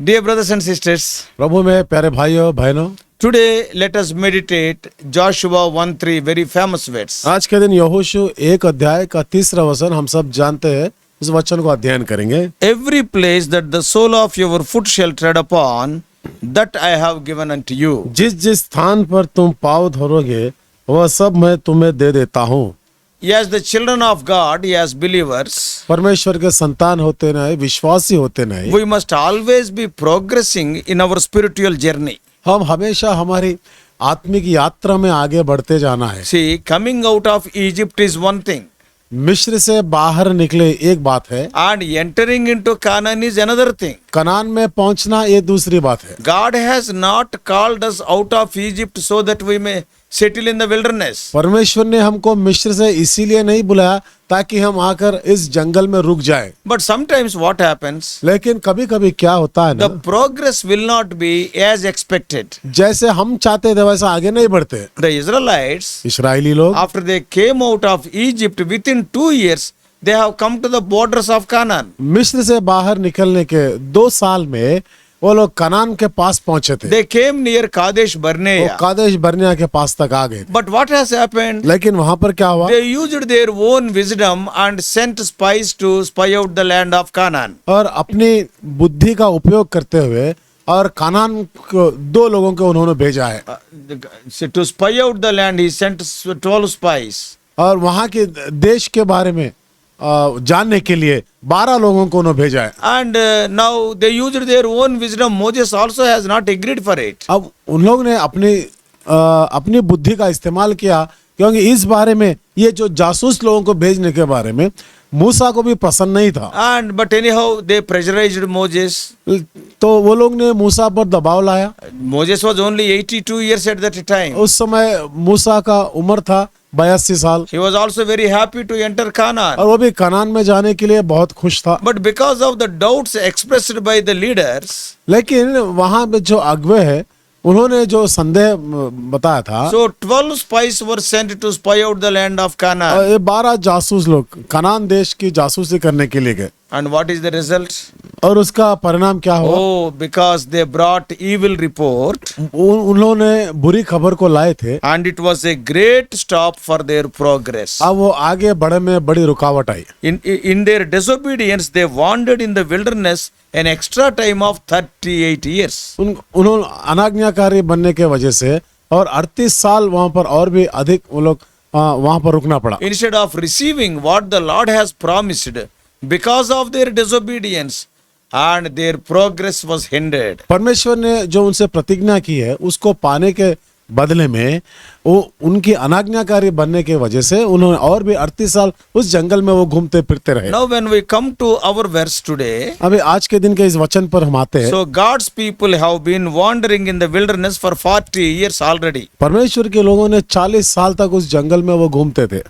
Dear brothers and sisters, प्रभु में प्यारे भाइयों बहनों, today let us meditate Joshua 1:3, very famous words. आज के दिन यहोशू 1 अध्याय का 3रा वचन हम सब जानते हैं। इस वचन को अध्ययन करेंगे। Every place that the sole of your foot shall tread upon, that I have given unto you. जिस जिस स्थान पर तुम पाँव धरोगे वह सब मैं तुम्हें दे देता हूँ। As the children of God, as believers, परमेश्वर के संतान होते नहीं, विश्वासी होते नहीं, we must always be progressing in our spiritual journey. हम हमेशा हमारी आत्मिक यात्रा में आगे बढ़ते जाना है। See, coming out of Egypt is one thing, मिस्र से बाहर निकले एक बात है, and entering into Canaan is another thing. Kanan में पहुंचना ये दूसरी बात है। God has not called us out of Egypt so that we may settle in the wilderness. परमेश्वर ने हमको मिस्र से इसीलिए नहीं बुलाया ताकि हम आकर इस जंगल में रुक जाए। But sometimes what happens, लेकिन कभी कभी क्या होता है the ना, progress will not be as expected. जैसे हम चाहते थे वैसा आगे नहीं बढ़ते। The Israelites, इस्राएली लोग after they came out of Egypt, within 2 years, they have come to the borders of Canaan. मिस्र से बाहर निकलने के 2 साल में वो लोग कनान के पास पहुंचे थे। They came near Kadesh वो Barnea. कादेश बर्निया के पास तक आ गए थे। But what has happened? लेकिन वहां पर क्या हुआ, They used their own wisdom and sent spies to spy out the land of Canaan. और अपनी बुद्धि का उपयोग करते हुए और कनान को 2 लोगों को उन्होंने भेजा है। To spy out the land, he sent 12 spies. और वहां के देश के बारे में जानने के लिए 12 लोगों को उन्होंने भेजा है। And now they used their own wisdom. Moses also has not agreed for it. अब उन लोग ने अपनी बुद्धि का इस्तेमाल किया, क्योंकि इस बारे में ये जो जासूस लोगों को भेजने के बारे में मूसा को भी पसंद नहीं था। And but anyhow, they pressurized Moses. तो वो लोग ने मूसा पर दबाव लाया। Moses was only 82 years at that time. उस समय मूसा का उम्र था 82 साल, He was also very happy to enter Canaan. और वो भी कनान में जाने के लिए बहुत खुश था। But because of the doubts expressed by the leaders, लेकिन वहां पे जो अगुवे है उन्होंने जो संदेह बताया था, so 12 spies were sent to spy out the land of Canaan. ये 12 जासूस लोग कनान देश की जासूसी करने के लिए गए। And what is the result? और उसका परिणाम क्या हुआ, Oh, because they brought evil report, उन्होंने बुरी खबर को लाए थे। and it was a great stop for their progress. अब वो आगे बढ़े में बड़ी रुकावट आई। In their disobedience, they wandered in the wilderness an extra time of 38 years. उन्होंने अनाज्ञाकारी बनने के वजह से और 38 साल वहां पर और भी अधिक वो लोग वहां पर रुकना पड़ा। Instead of receiving what the Lord has promised, because of their disobedience, and their progress was hindered. परमेश्वर ने जो उनसे प्रतिज्ञा की है उसको पाने के बदले में वो उनकी अनाज्ञाकारी बनने के वजह से उन्होंने और भी 38 साल उस जंगल में वो घूमते फिरते रहे। Now when we come to our verse today, अभी आज के दिन के इस वचन पर हम आते हैं। so God's people have been wandering in the wilderness for 40 years already, परमेश्वर के लोगों ने 40 साल तक उस जंगल में वो घूमते थे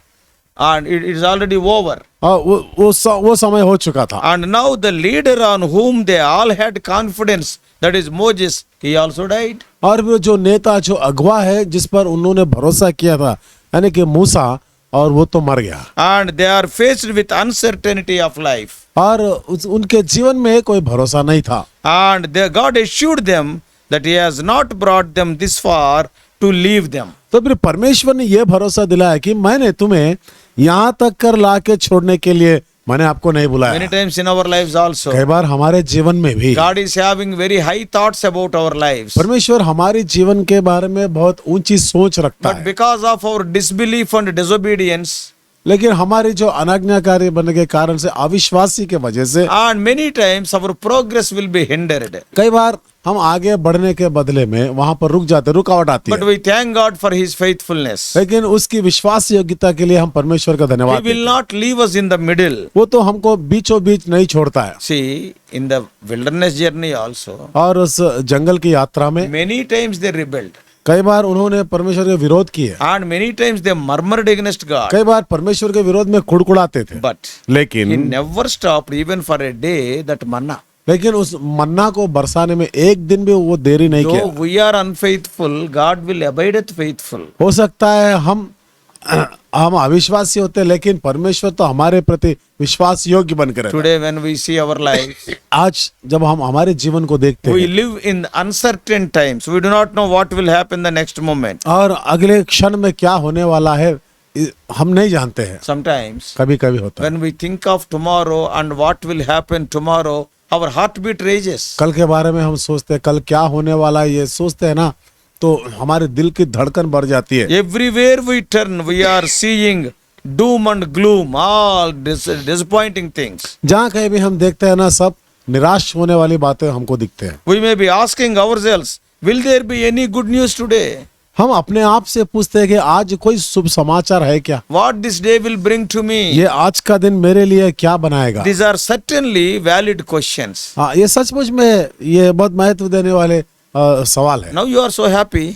and it is already over. वो समय हो चुका था। And now the leader on whom they all had confidence, that is Moses, he also died. और वो जो नेता जो अगवा है जिस पर उन्होंने भरोसा किया था, यानी कि मूसा, और वो तो मर गया। And they are faced with uncertainty of life. और उनके जीवन में कोई भरोसा नहीं था। And God assured them that he has not brought them this far to leave them. तो फिर परमेश्वर ने यह भरोसा दिलाया कि मैंने तुम्हें यहाँ तक कर ला के छोड़ने के लिए मैंने आपको नहीं बुलाया। Many times in our lives also, कई बार हमारे जीवन में भी God is having very high thoughts about our lives. परमेश्वर हमारे जीवन के बारे में बहुत ऊंची सोच रखता But है, because of our disbelief and disobedience, लेकिन हमारी जो अनाज्ञाकारी बनने के कारण से, अविश्वासी के वजह से, and many times our progress will be hindered. कई बार हम आगे बढ़ने के बदले में वहां पर रुक जाते, रुकावट आती But है। we thank God for his faithfulness. लेकिन उसकी विश्वास योग्यता के लिए हम परमेश्वर का He धन्यवाद will देते हैं। not leave us in the middle. वो तो हमको बीचों बीच नहीं छोड़ता है। See, in the wilderness journey also, और उस जंगल की यात्रा में many times they rebelled. कई बार उन्होंने परमेश्वर के विरोध किए, And many times they murmured against God. कई बार परमेश्वर के विरोध में कुड़कुड़ाते थे। But he लेकिन never stopped even for a day that manna. उस मन्ना को बरसाने में एक दिन भी वो देरी नहीं Though किया। we are unfaithful, God will abideth faithful. हो सकता है हम हम अविश्वासी होते हैं, लेकिन परमेश्वर तो हमारे प्रति विश्वास योग्य बनकर रहता है। Today, when we see our life, आज जब हम हमारे जीवन को देखते we हैं live in uncertain times. We do not know what will happen the next moment. और अगले क्षण में क्या होने वाला है हम नहीं जानते हैं। Sometimes, कभी कभी होता है, when we think of tomorrow and what will happen tomorrow, our heartbeat raises. कल के बारे में हम सोचते हैं कल क्या होने वाला है, ये सोचते हैं ना, तो हमारे दिल की धड़कन बढ़ जाती है। Everywhere we turn, we are seeing doom and gloom, all disappointing things. जहाँ कहीं भी हम देखते हैं ना, सब निराश होने वाली बातें हमको दिखते हैं। We may be asking ourselves, will there be any good news today? हम अपने आप से पूछते हैं कि आज कोई शुभ समाचार है क्या? What this day will bring to me? ये आज का दिन मेरे लिए क्या बनाएगा? These are certainly valid questions. हाँ, ये सचमुच में ये बहुत महत्व देने वाले सवाल है। Now you are so happy.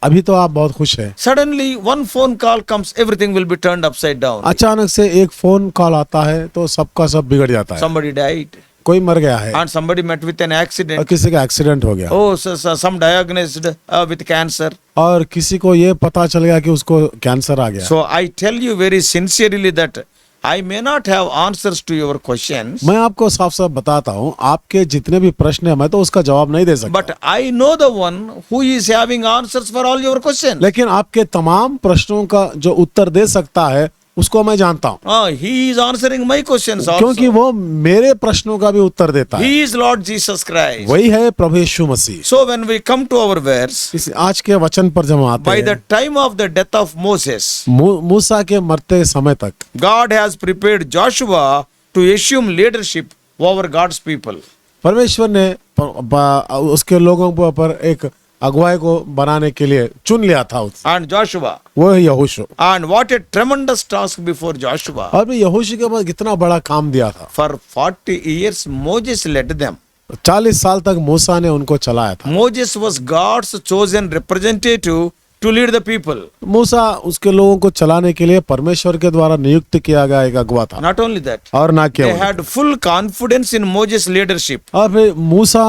अभी तो आप बहुत खुश हैं। Suddenly one phone call comes, everything will be turned upside down. अचानक से एक फोन कॉल आता है तो सबका सब बिगड़ जाता है। Somebody died कोई मर गया है and somebody met with an और accident. किसी का एक्सीडेंट हो गया Oh, some diagnosed with cancer. और किसी को ये पता चल गया कि उसको कैंसर आ गया। So I tell you very sincerely that I may not have answers to your questions, मैं आपको साफ साफ बताता हूँ, आपके जितने भी प्रश्न है मैं तो उसका जवाब नहीं दे सकता, but I know the one who is having answers for all your questions. लेकिन आपके तमाम प्रश्नों का जो उत्तर दे सकता है उसको मैं जानता हूँ, He is answering my questions क्योंकि also. वो मेरे प्रश्नों का भी उत्तर देता है। He is Lord Jesus Christ. वही है प्रभु यीशु मसीह। So when we come to our verse, इस आज के वचन पर जब हम आते by the हैं, time of the death of Moses, मूसा के मरते समय तक God has prepared Joshua to assume leadership over God's people. परमेश्वर ने उसके लोगों के ऊपर एक अगुवाई को बनाने के लिए चुन लिया था And Joshua, वो है यहोशू। and what a tremendous task before Joshua. और भी यहोशू के पास कितना बड़ा काम दिया था। For 40 years, Moses led them. 40 साल तक मूसा ने उनको चलाया था। Moses was God's chosen representative to lead the people. मूसा उसके लोगों को चलाने के लिए परमेश्वर के द्वारा नियुक्त किया गया एक अगुवा था। Not only that, और ना they केवल, had full confidence in Moses' leadership. और फिर मूसा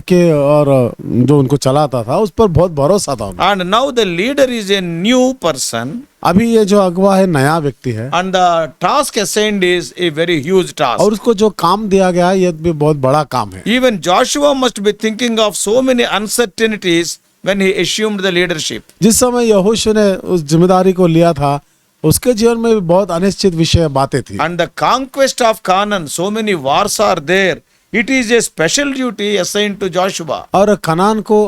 के और जो उनको चलाता था उस पर बहुत भरोसा था उन्हें। And now the leader is a new person, अभी ये जो अगुवा है नया व्यक्ति है and the task assigned is a very huge task. और उसको जो काम दिया गया है ये भी बहुत बड़ा काम है। Even Joshua must be thinking of so many uncertainties when he assumed the leadership. जिस समय यहोशू ने उस जिम्मेदारी को लिया था उसके जीवन में भी बहुत अनिश्चित विषय बातें थी। And the conquest of Canaan, so many wars are there. It is a special duty assigned to Joshua. और कनान को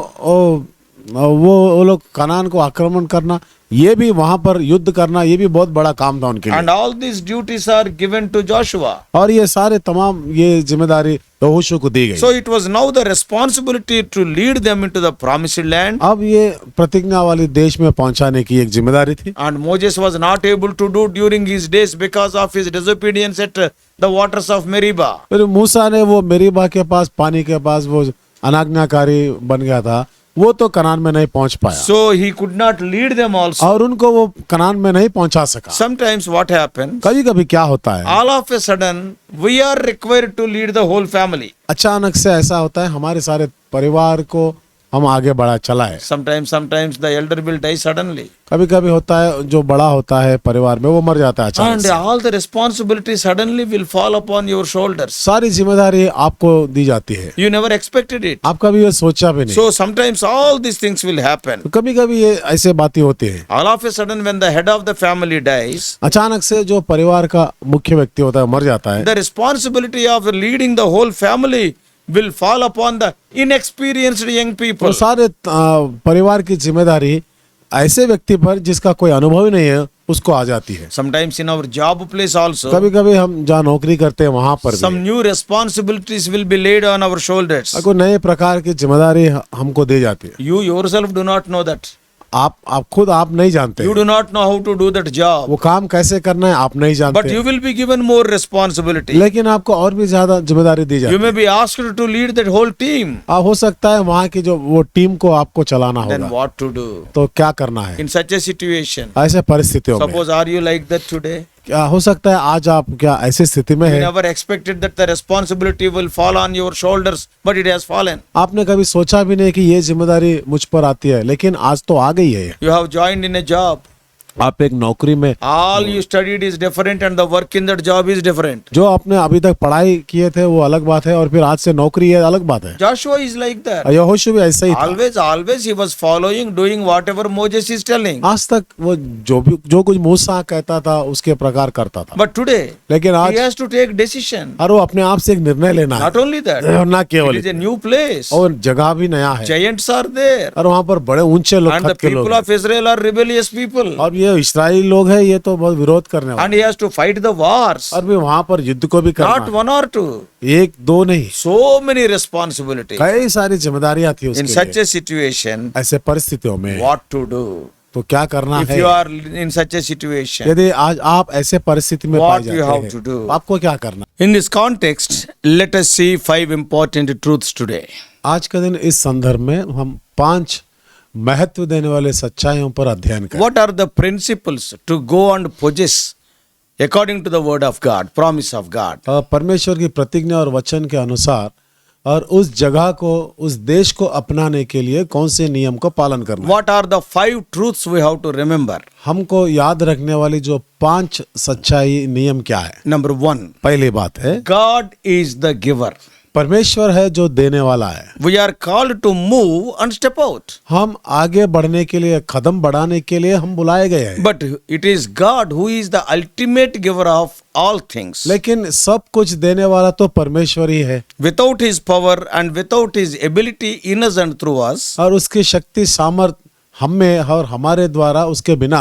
वो लोग कनान को आक्रमण करना, ये भी वहां पर युद्ध करना, ये भी बहुत बड़ा काम था उनके लिए। And all these duties are given to Joshua. और ये सारे तमाम ये जिम्मेदारी यहोशू को दी गई। So it was now the responsibility to lead them into the promised land. अब ये प्रतिज्ञा वाली देश में पहुंचाने की एक जिम्मेदारी थी। And Moses was not able to do during his days because of his disobedience at the waters of Meribah. फिर मूसा ने वो मेरीबा के पास पानी के पास वो अनाज्ञाकारी बन गया था, वो तो कनान में नहीं पहुंच पाया। So he could not lead them also. और उनको वो कनान में नहीं पहुंचा सका। Sometimes what happens, कभी कभी क्या होता है, all of a sudden we are required to lead the whole family. अचानक से ऐसा होता है हमारे सारे परिवार को हम आगे बढ़ा चलाए। Sometimes the elder will die suddenly. कभी कभी होता है जो बड़ा होता है परिवार में वो मर जाता है अचानक And से। all the responsibility suddenly will fall upon your shoulders. सारी जिम्मेदारी आपको दी जाती है, You never expected it. आप कभी ये सोचा भी नहीं। So sometimes all these things will happen. तो कभी कभी ये ऐसे बातें होती है। All of a sudden when the head of the family dies, अचानक से जो परिवार का मुख्य व्यक्ति होता है मर जाता है, the responsibility of leading the whole family will fall upon the inexperienced young तो people. सारे परिवार की जिम्मेदारी ऐसे व्यक्ति पर जिसका कोई अनुभव ही नहीं है उसको आ जाती है। Sometimes in our job place also, कभी कभी हम जहाँ नौकरी करते हैं वहां पर some भी new responsibilities will be laid on our shoulders. कोई नए प्रकार की जिम्मेदारी हमको दी जाती है। You yourself do not know that. आप खुद आप नहीं जानते You do not know how to do that job. वो काम कैसे करना है, आप नहीं But जानते, you will be given more responsibility. लेकिन आपको और भी ज्यादा जिम्मेदारी दी You जाती may be asked to lead that whole team. है। हो सकता है वहाँ की जो वो टीम को आपको चलाना Then होगा, what to do? तो क्या करना है In such a situation, ऐसे परिस्थितियों में। suppose are you like that today? क्या हो सकता है आज आप क्या ऐसी स्थिति में You है, never expected that the responsibility will fall on your shoulders, but it has fallen. आपने कभी सोचा भी नहीं कि ये जिम्मेदारी मुझ पर आती है, लेकिन आज तो आ गई है। You have joined in a job. आप एक नौकरी में All you studied is different and the work in that job is different. जो आपने अभी तक पढ़ाई किए थे वो अलग बात है और फिर आज से नौकरी है अलग बात है। Joshua is like that. यहोशू भी ऐसा ही था। Always he was following, doing whatever Moses is telling. आज तक वो जो कुछ मूसा कहता था उसके प्रकार करता था। But today, लेकिन he आज has to take decision. और वो अपने आप से एक निर्णय लेना है। Not only that, और ना केवल it is a new place. और जगह भी नया है Giants are there. और वहाँ पर बड़े ऊंचे लोग And the खत के लोग people of Israel are rebellious people. और ये इस्राएली लोग हैं ये तो बहुत विरोध करने वाले And he has to fight the wars. और भी वहाँ पर युद्ध को भी Not करना one or two. एक दो नहीं So many responsibilities. कई सारी जिम्मेदारियां थी In उसके such लिए। a situation, ऐसे परिस्थितियों में what to do? तो क्या करना If है you are in such a situation, यदि आज आप ऐसे परिस्थिति में What पाए you have जाते to हैं do? तो आपको क्या करना। in this context, let us see 5 important truths today. आज के दिन इस संदर्भ में हम 5 महत्व देने वाले सच्चाइयों पर अध्ययन करें। What are the principles to go and possess according to the word of God, promise of God? परमेश्वर की प्रतिज्ञा और वचन के अनुसार और उस जगह को उस देश को अपनाने के लिए कौन से नियम को पालन करना है। What are the 5 truths we have to remember? हमको याद रखने वाली जो 5 सच्चाई नियम क्या है। Number 1, पहली बात है God is the giver. परमेश्वर है जो देने वाला है। We are called to move and step out. हम आगे बढ़ने के लिए कदम बढ़ाने के लिए हम बुलाए गए हैं। But it is God who is the ultimate giver of all things. लेकिन सब कुछ देने वाला तो परमेश्वर ही है Without his power and without his ability in us and through us, और उसकी शक्ति सामर्थ हम में और हमारे द्वारा उसके बिना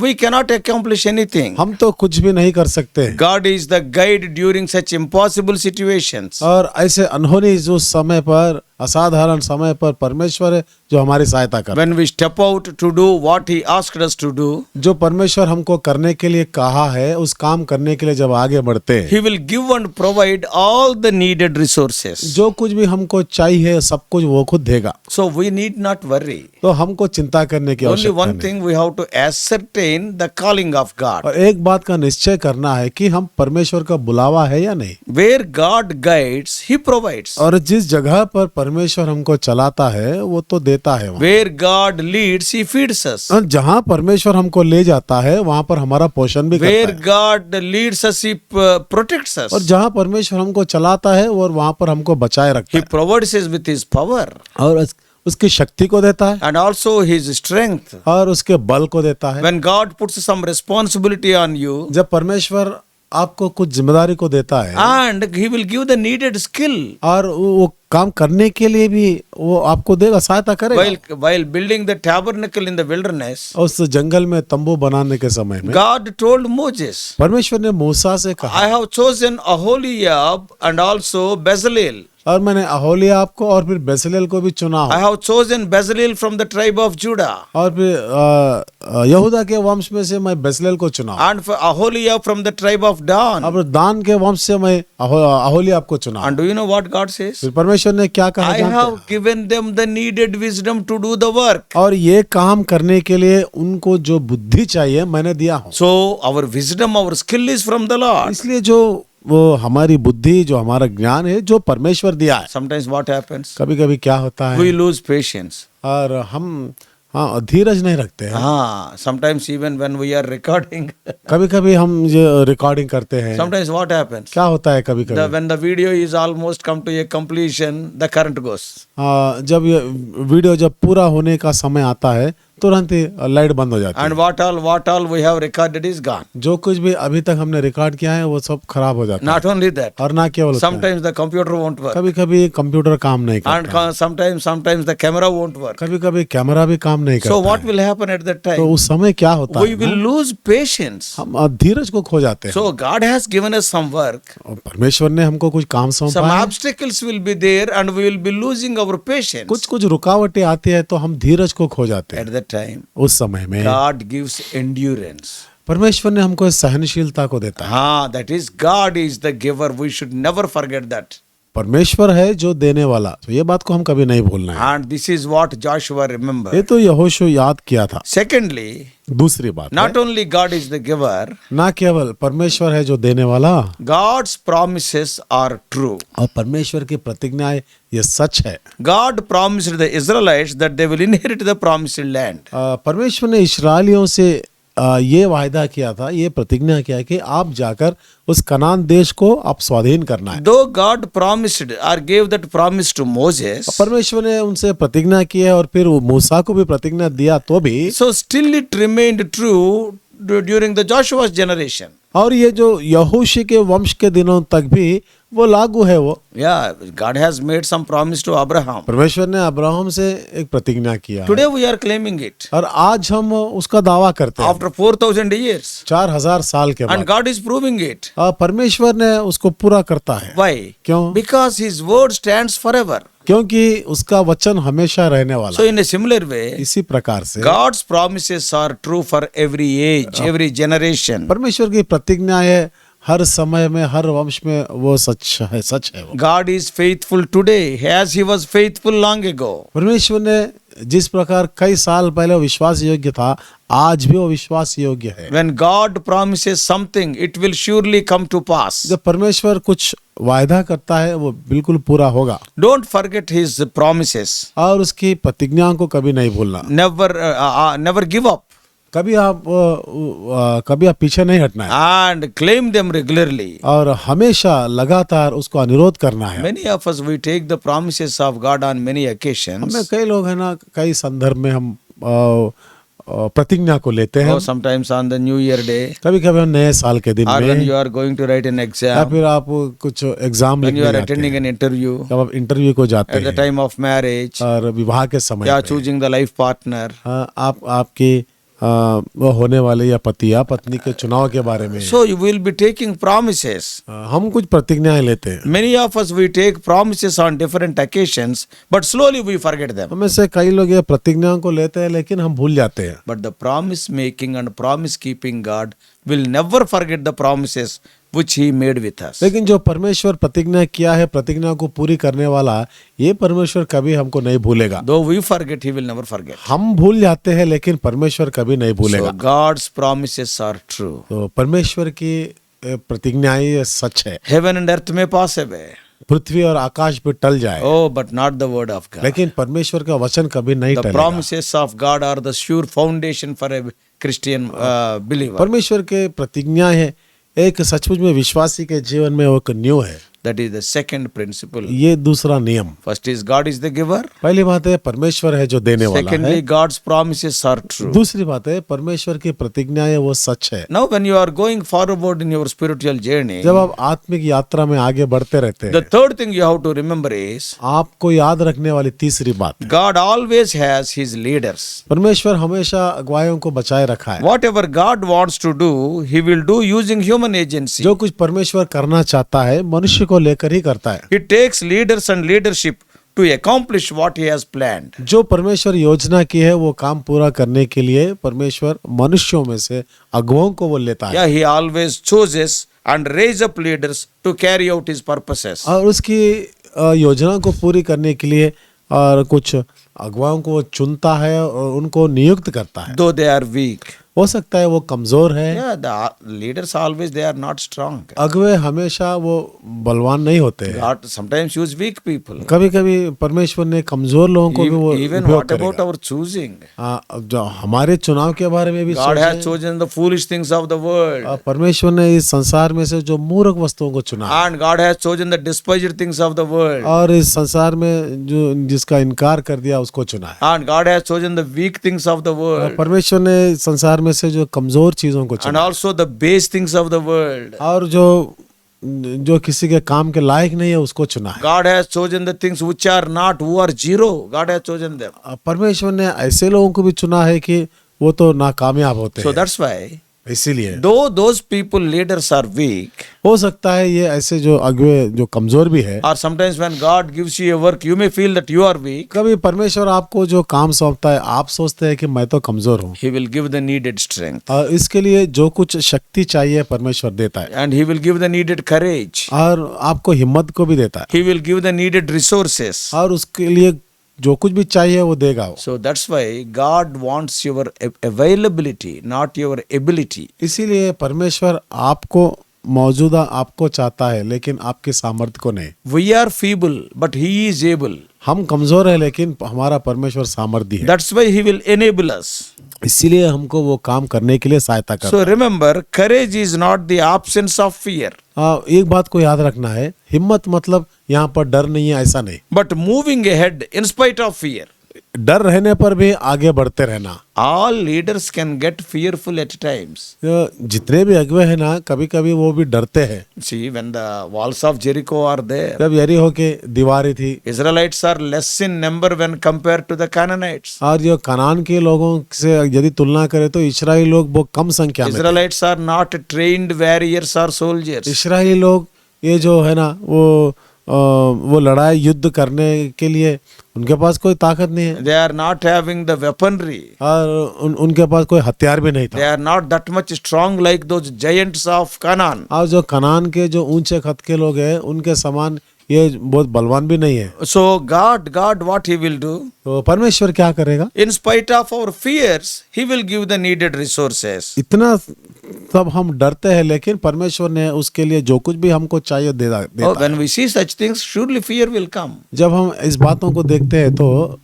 we cannot accomplish anything. हम तो कुछ भी नहीं कर सकते। God is the guide during such impossible situations. और ऐसे अनहोनी जो समय पर असाधारण समय पर परमेश्वर है जो हमारी सहायता कर। When we step out to do what he asked us to do, जो परमेश्वर हमको करने के लिए कहा है उस काम करने के लिए जब आगे बढ़ते हैं he will give and provide all the needed resources. जो कुछ भी हमको चाहिए सब कुछ वो खुद देगा। So we need not worry. तो हमको चिंता करने की Only आवश्यकता one नहीं। thing we have to ascertain the calling of God. और एक बात का निश्चय करना है कि हम परमेश्वर का बुलावा है या नहीं। Where God guides, he provides. और जिस जगह पर परमेश्वर हमको चलाता है वो तो देता है वहाँ। Where God leads, he feeds us. और जहाँ परमेश्वर हमको ले जाता है वहाँ पर हमारा पोषण भी Where करता है। God leads us, he protects और us. जहाँ परमेश्वर हमको चलाता है और वहाँ पर हमको बचाए रखता He provides us with his power है और उसकी शक्ति को देता है and also his strength. और उसके बल को देता है। When God puts some responsibility on you, जब परमेश्वर आपको कुछ जिम्मेदारी को देता है and he will give the needed skill. और वो काम करने के लिए भी वो आपको देगा, सहायता करेगा। While building the tabernacle in the wilderness, उस जंगल में तंबू बनाने के समय में God told Moses, परमेश्वर ने मूसा से कहा, I have chosen Aholiab and also Bezalel. और मैंने अहोलियाब को और फिर बेसलेल को भी चुना I हो have chosen Bezalel from the tribe of Judah और फिर यहूदा के वंश में से मैं बेसलेल को चुना and for Aholiab from the tribe of Dan. और दान के वंश से मैं अहोलियाब को चुना। And do you know what God says? फिर परमेश्वर ने क्या कहा I जानते have हैं? given them the needed wisdom to do the work. और ये काम करने के लिए उनको जो बुद्धि चाहिए मैंने दिया हूँ। So our wisdom, our skill is from the Lord. इसलिए जो वो हमारी बुद्धि जो हमारा ज्ञान है जो परमेश्वर दिया है। Sometimes what happens? कभी कभी क्या होता है We lose patience. और हम धीरज नहीं रखते हैं। Sometimes even when we are recording, कभी कभी हम ये रिकॉर्डिंग करते हैं। sometimes what happens? क्या होता है कभी कभी When the video is almost come to a completion, the current goes. जब ये वीडियो जब पूरा होने का समय आता है तुरंत ही लाइट बंद हो जाती है। And what all we have recorded is gone. जो कुछ भी अभी तक हमने रिकॉर्ड किया है वो सब खराब हो जाता है। Not only that, और ना केवल उतना, sometimes the computer won't work. कभी कभी कंप्यूटर काम नहीं And करता, sometimes the camera won't work. कभी कभी कैमरा भी काम नहीं So करता what है। will happen at that तो time? उस समय क्या होता We है will lose patience. हम धीरज को खो जाते हैं। So God has given us some work. और परमेश्वर ने हमको कुछ काम Some सौंपा है। obstacles will be there and we will be losing our patience. कुछ रुकावटें आती है तो हम धीरज को खो जाते हैं। At that time, उस समय में God gives endurance. परमेश्वर ने हमको सहनशीलता को देता है। That is, God is the giver. We should never forget that. परमेश्वर है जो देने वाला, तो ये बात को हम कभी नहीं भूलना है। And this is what Joshua ये remembered. तो यहोशू याद किया था। Secondly, दूसरी बात है, not only God is the giver, ना केवल परमेश्वर है जो देने वाला, God's promises are true. और परमेश्वर की प्रतिज्ञाएं ये सच है। God promised the Israelites that they will inherit the promised land. परमेश्वर ने इस्राएलियों से ये वायदा किया था, ये प्रतिज्ञा किया कि आप जाकर उस कनान देश को आप स्वाधीन करना है। Though God promised or gave that promise to Moses, परमेश्वर ने उनसे प्रतिज्ञा की है और फिर वो मूसा को भी प्रतिज्ञा दिया तो भी, so still it remained true during the Joshua's generation. और ये जो यहोशू के वंश के दिनों तक भी वो लागू है। वो Yeah, God has made some promise to Abraham. परमेश्वर ने अब्राहम से एक प्रतिज्ञा किया है, Today we are claiming it और आज हम उसका दावा करते हैं after 4,000 years. 4000 साल के And बाद। God is proving it. परमेश्वर ने उसको पूरा करता है। Why? क्यों? Because His word stands forever. क्योंकि उसका वचन हमेशा रहने वाला So है। in a similar way, इसी प्रकार से God's promises are true for every age, every generation. परमेश्वर की प्रतिज्ञा है हर समय में, हर वंश में वो सच है वो। God is faithful today as He was faithful long ago. परमेश्वर ने जिस प्रकार कई साल पहले वो विश्वास योग्य था, आज भी वो विश्वास योग्य है। When God promises something, it will surely come to pass. जब परमेश्वर कुछ वायदा करता है वो बिल्कुल पूरा होगा। Don't forget His promises. और उसकी प्रतिज्ञाओं को कभी नहीं भूलना। Never give up कभी आप पीछे नहीं हटना है and claim them regularly. और हमेशा लगातार उसको अनुरोध करना है। Many of us, we take the promises of God on many occasions. हमें कई लोग है ना, कई संदर्भ में हम प्रतिज्ञा को लेते हैं। Or sometimes on the New Year day, कभी कभी हम नए साल के दिन or when में, you are going to write an या exam, फिर आप कुछ एग्जाम when you लिखने are जाते attending हैं, an interview, जब आप इंटरव्यू को जाते at the हैं time of marriage, और विवाह के समय या पे, choosing the life partner. आपके वो होने वाले या पति या पत्नी के चुनाव के बारे में So you will be taking promises. हम कुछ प्रतिज्ञाएं लेते हैं। Many of us, we take promises on different occasions, but slowly we forget them. हमें से कई लोग ये प्रतिज्ञाओं को लेते हैं लेकिन हम भूल जाते हैं। But the promise making and promise keeping God will never forget the promises which He made with us. लेकिन जो परमेश्वर प्रतिज्ञा किया है, प्रतिज्ञा को पूरी करने वाला, ये परमेश्वर कभी हमको नहीं भूलेगा। Though we forget, He will never forget. हम भूल जाते हैं लेकिन परमेश्वर कभी नहीं भूलेगा। So God's promises are true. तो परमेश्वर की प्रतिज्ञाएं ये सच है। Heaven and earth may pass away. पृथ्वी और आकाश भी टल जाए, Oh, but not the word of God. लेकिन परमेश्वर का वचन कभी नहीं The टलेगा। promises of God are the sure foundation for a Christian believer. परमेश्वर के प्रतिज्ञाएं है एक सचमुच में विश्वासी के जीवन में वो एक न्यू है। That is the second principle. ये दूसरा नियम। First is God is the giver. पहली बात है परमेश्वर है जो देने वाला Secondly, है। God's promises are true. दूसरी बात है परमेश्वर की प्रतिज्ञाएं वो सच है। Now, when you are going forward in your spiritual journey, जब आप आत्मिक यात्रा में आगे बढ़ते रहते the हैं, third thing you have to remember is आपको याद रखने वाली तीसरी बात, God always has His leaders. परमेश्वर हमेशा अगुवायों को बचाए रखा है। Whatever God wants to do, He will do using human agency. जो कुछ परमेश्वर करना चाहता है मनुष्य को लेकर ही करता है। He takes leaders and leadership to accomplish what He has planned. जो परमेश्वर योजना की है वो काम पूरा करने के लिए परमेश्वर मनुष्यों में से अगुवाओं को वो लेता है। Yeah, He always chooses and raise up leaders to carry out His purposes. और उसकी योजना को पूरी करने के लिए और कुछ अगुवाओं को वो चुनता है और उनको नियुक्त करता है। Though they are weak. हो सकता है वो कमजोर है। Yeah, the leaders always they are not strong. अगुवे हमेशा वो बलवान नहीं होते हैं। God sometimes use weak people. कभी कभी परमेश्वर ने कमजोर लोगों को भी वो Even उपयोग what about करेगा। our choosing? अब जो हमारे चुनाव के बारे में भी God has सोचें। chosen the foolish things of the world. परमेश्वर ने इस संसार में से जो मूर्ख वस्तुओं को चुना And God has chosen the despised things of the world. और इस संसार में जो जिसका इनकार कर दिया उसको चुना है। And God has chosen the weak things of the world. परमेश्वर ने संसार में से जो कमजोर चीजों को And चुना also the base things of the world. और जो किसी के काम के लायक नहीं है उसको चुना है। God has chosen the things which are not, who are zero. God has chosen them. परमेश्वर ने ऐसे लोगों को भी चुना है कि वो तो नाकामयाब होते So हैं। that's why, इसीलिए though those people leaders are weak, हो सकता है ये ऐसे जो अगुवे जो कमजोर भी है, or sometimes when God gives you a work, you may feel that you are weak. कभी परमेश्वर आपको जो काम सौंपता है आप सोचते हैं कि मैं तो कमजोर हूँ He will give the needed strength. और इसके लिए जो कुछ शक्ति चाहिए परमेश्वर देता है And He will give the needed courage. और आपको हिम्मत को भी देता है He will give the needed resources. और उसके लिए जो कुछ भी चाहिए वो देगा वो। So that's why God wants your availability, not your ability. इसीलिए परमेश्वर आपको मौजूदा आपको चाहता है लेकिन आपके सामर्थ्य को नहीं। We are feeble, but He is able. हम कमजोर है लेकिन हमारा परमेश्वर सामर्थ्य है। That's why He will enable us. इसीलिए हमको वो काम करने के लिए सहायता कर। So remember, courage is not the absence of fear, एक बात को याद रखना है, हिम्मत मतलब यहाँ पर डर नहीं है ऐसा नहीं, but moving ahead in spite of fear. डर रहने पर भी आगे बढ़ते रहना। All leaders can get fearful at times. जितने भी अगुवे हैं ना, कभी कभी वो भी डरते हैं। See, when the walls of Jericho are there, जब यरीहो के दीवारें थी Israelites are less in number when compared to the Canaanites. और जो कनान के लोगों से यदि तुलना करें तो इस्राएली लोग बहुत कम संख्या में थे। Israelites are not trained warriors or soldiers. इस्राएली लोग ये जो है ना वो लड़ाई युद्ध करने के लिए उनके पास कोई ताकत नहीं है They are not having the weaponry. और उनके पास कोई हथियार भी नहीं They था। are not that much strong like those giants of Canaan. और जो कनान के जो ऊंचे कद के लोग हैं उनके समान ये बहुत बलवान भी नहीं है। So God, what He will do? तो परमेश्वर क्या करेगा? In spite of our fears, He will give the needed resources. इतना सब हम डरते हैं लेकिन परमेश्वर ने उसके लिए जो कुछ भी हमको चाहिए देता Oh, when we see such things, surely fear will come. जब हम इस बातों को देखते हैं तो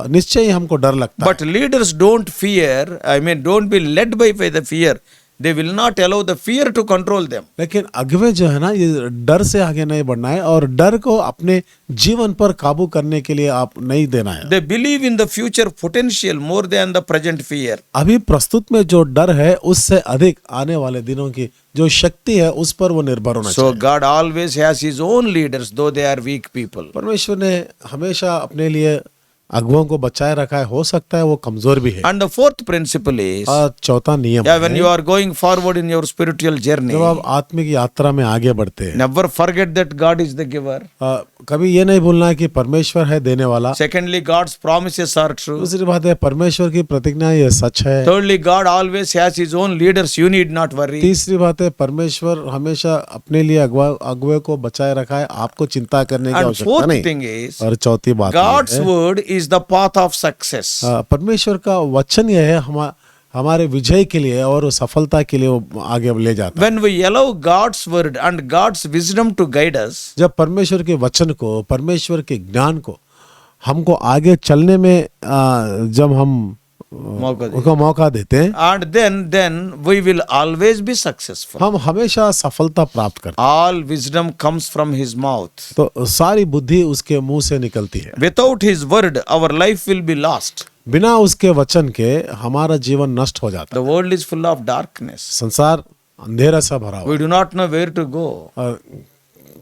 निश्चय ही हमको डर लगता है। But leaders don't fear, don't be led by the fear. They will not allow the fear to control them. लेकिन अगुवे जो है ना, ये डर से आगे नहीं बढ़ना है और डर को अपने जीवन पर काबू करने के लिए आप नहीं देना है। They believe in the future potential more than the present fear. अभी प्रस्तुत में जो डर है उससे अधिक आने वाले दिनों की जो शक्ति है उस पर वो निर्भर होना So चाहिए। God always has His own leaders, though they are weak people. परमेश्वर ने हमेशा अपने लिए अगुओं को बचाए रखा है, हो सकता है वो कमजोर भी है। And the fourth principle is, और चौथा नियम when है, you are going forward in your spiritual journey, जब आप आत्मिक यात्रा में आगे बढ़ते हैं, never forget that God is the giver. कभी ये नहीं भूलना है कि परमेश्वर है देने वाला। Secondly, God's promises are true. दूसरी बात है परमेश्वर की प्रतिज्ञा ये सच है। Thirdly, God always has His own leaders. You need not worry. तीसरी बात है परमेश्वर हमेशा अपने लिए अगुवे को बचाए रखा है, आपको चिंता करने की And आवश्यकता fourth नहीं। thing is, और चौथी बात God's ये है, word is the path of success. परमेश्वर का वचन यह है हमारे विजय के लिए और सफलता के लिए वो आगे ले जाता है। When we allow God's word and God's wisdom to guide us, जब परमेश्वर के वचन को, परमेश्वर के ज्ञान को हमको आगे चलने में जब हम उसको मौका देते हैं, and then we will always be successful. हम हमेशा सफलता प्राप्त करते All wisdom comes from His mouth. हैं। तो सारी बुद्धि उसके मुंह से निकलती है। Without His word, our life will be lost. बिना उसके वचन के हमारा जीवन नष्ट हो जाता The world is full of darkness. है। संसार अंधेरा से भरा हुआ We do not know where to go. और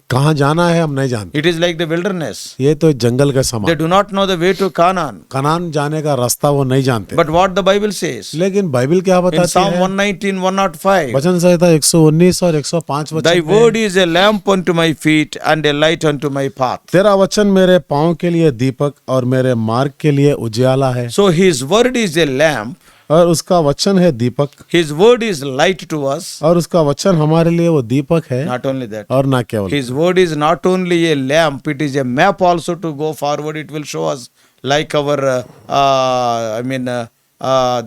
कहाँ जाना है हम नहीं जानते। It is like the wilderness. ये तो जंगल के They समान, do not know the way to Canaan. Kanan जाने का रास्ता वो नहीं जानते। But what the Bible says लेकिन बाइबल क्या in बताती Psalm है? 119, 105, वचन संहिता 119 और 105 Thy वचन में, word is a lamp unto my feet and a light unto my path. तेरा वचन मेरे पाँव के लिए दीपक और मेरे मार्ग के लिए उजियाला है। So His word is a lamp. और उसका वचन है दीपक, His word is light to us. और उसका वचन हमारे लिए वो दीपक है। Not only that, और ना केवल, His word is not only a lamp, it is a map also to go forward. It will show us like our,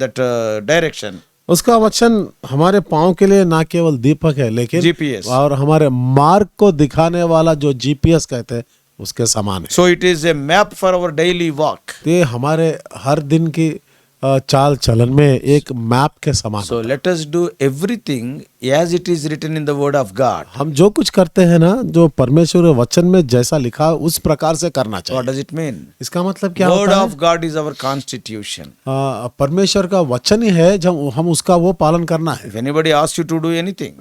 that direction. उसका वचन हमारे पाँव के लिए ना केवल दीपक है लेकिन GPS. और हमारे मार्ग को दिखाने वाला जो जीपीएस कहते हैं उसके समान है। So it is a map for our daily walk. ये हमारे हर दिन की चाल चलन में एक मैप के समान। So let us do everything as it is written in the word of God. हम जो कुछ करते हैं ना, जो परमेश्वर के वचन में जैसा लिखा है उस प्रकार से करना चाहिए। What does it mean? इसका मतलब क्या Word होता है? of God is our constitution. परमेश्वर का वचन ही है जब हम उसका वो पालन करना है। If anybody asks you to do anything,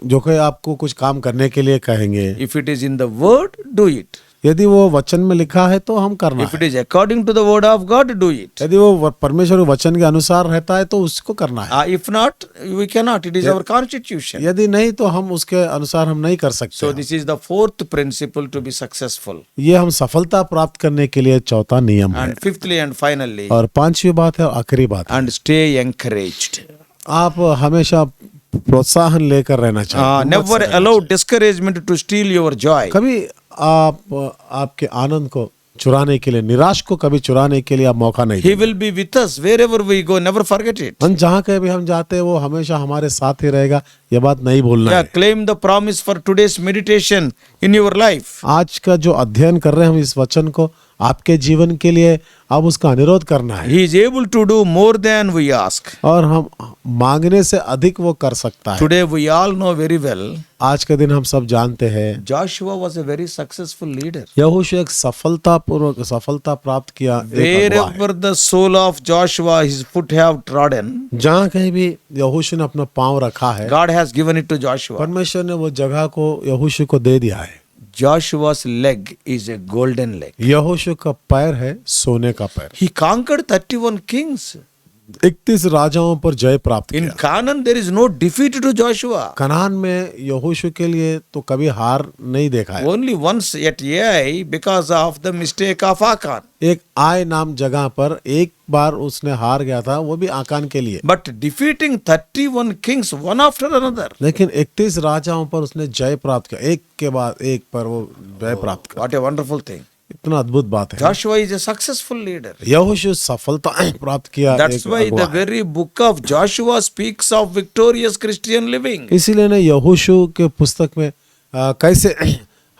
जो कोई आपको कुछ काम करने के लिए कहेंगे, if it is in the word, do it. यदि वो वचन में लिखा है तो हम करना If है। it is according to the word of God, do it. यदि वो परमेश्वर के वचन के अनुसार रहता है तो उसको करना है। If not, we cannot. It is our constitution. यदि नहीं तो हम उसके अनुसार हम नहीं कर सकते। So this is the fourth principle to be successful. ये हम सफलता प्राप्त करने के लिए चौथा नियम है। And fifthly and finally, और पांचवी बात है और आखिरी बात है, and stay encouraged. आप हमेशा प्रोत्साहन लेकर रहना चाहिए। Never allow discouragement to steal your joy. कभी आप आपके आनंद को चुराने के लिए, निराश को कभी चुराने के लिए आप मौका नहीं He दें। will be with us wherever we go. Never forget it. हम जहाँ कहीं भी हम जाते हैं वो हमेशा हमारे साथ ही रहेगा, ये बात नहीं बोलना Yeah, है। claim the promise for today's meditation in your life. आज का जो अध्ययन कर रहे हैं हम इस वचन को आपके जीवन के लिए अब उसका अनुरोध करना है, He is able to do more than we ask. और हम मांगने से अधिक वो कर सकता है। Today we all know very well, आज के दिन हम सब जानते हैं Joshua was a very successful leader. यहोशू एक सफलता प्राप्त किया एक अगुवा है। Wherever the sole of Joshua his foot have trodden, जहाँ कहीं भी यहोशू ने अपना पांव रखा है, God has given it to Joshua. परमेश्वर ने वो जगह को यहोशू को दे दिया है। Joshua's leg is a golden leg. यहोशू का पैर है सोने का पैर। He conquered 31 kings. 31 राजाओं पर जय प्राप्त In किया। Canaan there is no defeat to Joshua. Kanan में यहोशू के लिए तो कभी हार नहीं देखा है। Only once at Ai because of the mistake of Achan. एक आय नाम जगह पर एक बार उसने हार गया था, वो भी आकान के लिए। But defeating 31 kings one after another. लेकिन 31 राजाओं पर उसने जय प्राप्त किया, एक के बाद एक पर वो जय प्राप्त किया। What a wonderful thing. इतना अद्भुत बात है। Joshua is a successful leader. यहोशू सफलता प्राप्त किया That's एक why अगुवा the है। very book of Joshua speaks of victorious Christian living. इसीलिए ने यहोशू के पुस्तक में कैसे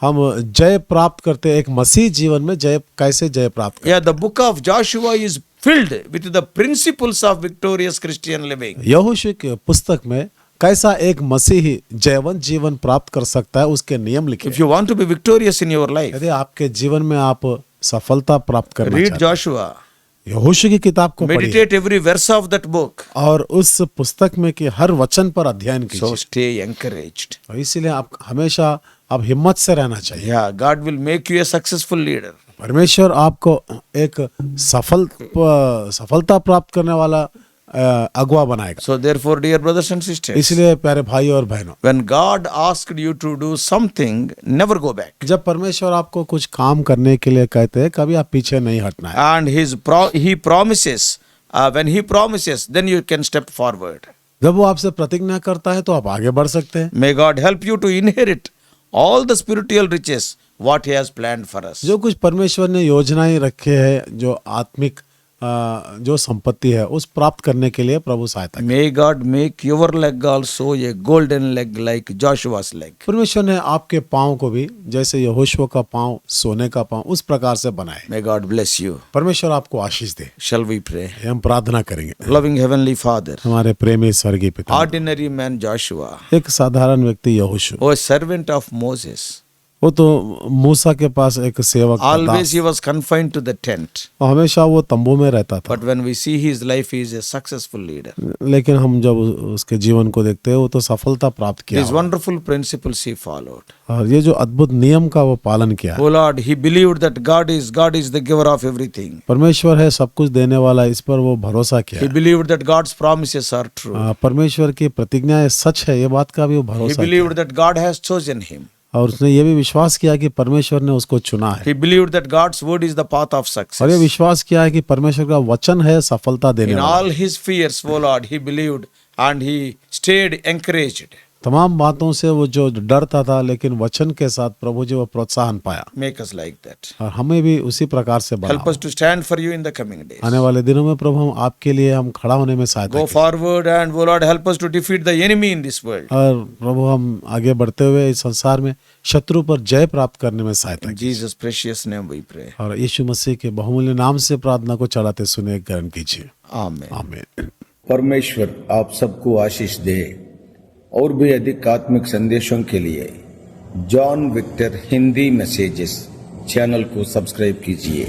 हम जय प्राप्त करते, एक मसीह जीवन में कैसे जय प्राप्त करते। Yeah, the book of Joshua is filled with the principles of victorious Christian living. यहोशू के पुस्तक में कैसा एक मसीही जयवंत जीवन प्राप्त कर सकता है उसके नियम लिखे। If you want to be victorious in your life, यदि आपके जीवन में आप सफलता प्राप्त करना read चाहते हैं, Joshua. यहोशू की किताब को पढ़िए Meditate every verse of that book. और उस पुस्तक में के हर वचन पर अध्ययन So कीजिए। stay encouraged. और इसीलिए आप हमेशा आप हिम्मत से रहना चाहिए। Yeah, God will make you a successful leader. परमेश्वर आपको एक सफलता प्राप्त करने वाला अगुवा बनाएगा। So therefore, dear brothers and sisters, इसलिए प्यारे भाई और बहनों, when God asked you to do something, never go back. जब परमेश्वर आपको कुछ काम करने के लिए कहते हैं, कभी आप पीछे नहीं हटना है। And he promises, when he promises, then you can step forward. जब वो आपसे प्रतिज्ञा करता है तो आप आगे बढ़ सकते हैं। May God help you to inherit all the spiritual riches what he has planned for us. जो कुछ परमेश्वर ने योजनाएं रखे हैं, जो आत्मिक जो संपत्ति है उस प्राप्त करने के लिए प्रभु सहायता करे। May God make your leg also a golden leg like Joshua's leg. परमेश्वर ने आपके पाँव को भी जैसे यहोशू का पाँव सोने का पाँव उस प्रकार से बनाए। May God bless you. परमेश्वर आपको आशीष दे। Shall we pray? हम प्रार्थना करेंगे। Loving Heavenly Father, हमारे प्रेमी स्वर्गीय पिता, ordinary man Joshua, एक साधारण व्यक्ति यहोशू, oh servant of Moses, वो तो मूसा के पास एक सेवक था, always Das. he was confined to the tent. और हमेशा वो तंबू में रहता था। But when we see his life, he is a successful leader. लेकिन हम जब उसके जीवन को देखते हैं, वो तो सफलता प्राप्त किया। These wonderful principles he followed. और ये जो अद्भुत नियम का वो पालन किया। Oh Lord, he believed that God is the giver of everything. परमेश्वर है सब कुछ देने वाला, इस पर वो भरोसा किया। He believed that God's promises are true. परमेश्वर की प्रतिज्ञाएं सच है, ये बात का भी वो He भरोसा believed that God has chosen him. और उसने ये भी विश्वास किया कि परमेश्वर ने उसको चुना है। He believed that God's word is the path of और ये success. विश्वास किया है कि परमेश्वर का वचन है सफलता देने In वाला। all his fears, oh Lord, he believed and he stayed encouraged. तमाम बातों से वो जो डरता था, लेकिन वचन के साथ प्रभु जी वो प्रोत्साहन पाया। Make us like that. और हमें भी उसी प्रकार से Help बनाओ। us to stand for you in the coming days. आने वाले दिनों में प्रभु हम आपके लिए हम खड़ा होने में सहायता Go करें। forward and, oh Lord, help us to defeat the enemy in this world. और प्रभु हम आगे बढ़ते हुए इस संसार में शत्रु पर जय प्राप्त करने में सहायता In कीजिए। Jesus' precious name we pray. और यीशु मसीह के बहुमूल्य नाम से प्रार्थना को चढ़ाते सुने ग्रहण कीजिए। Amen. आमीन। परमेश्वर आप सबको आशीष दे। और भी अधिक आत्मिक संदेशों के लिए John Victor Hindi messages channel को सब्सक्राइब कीजिए।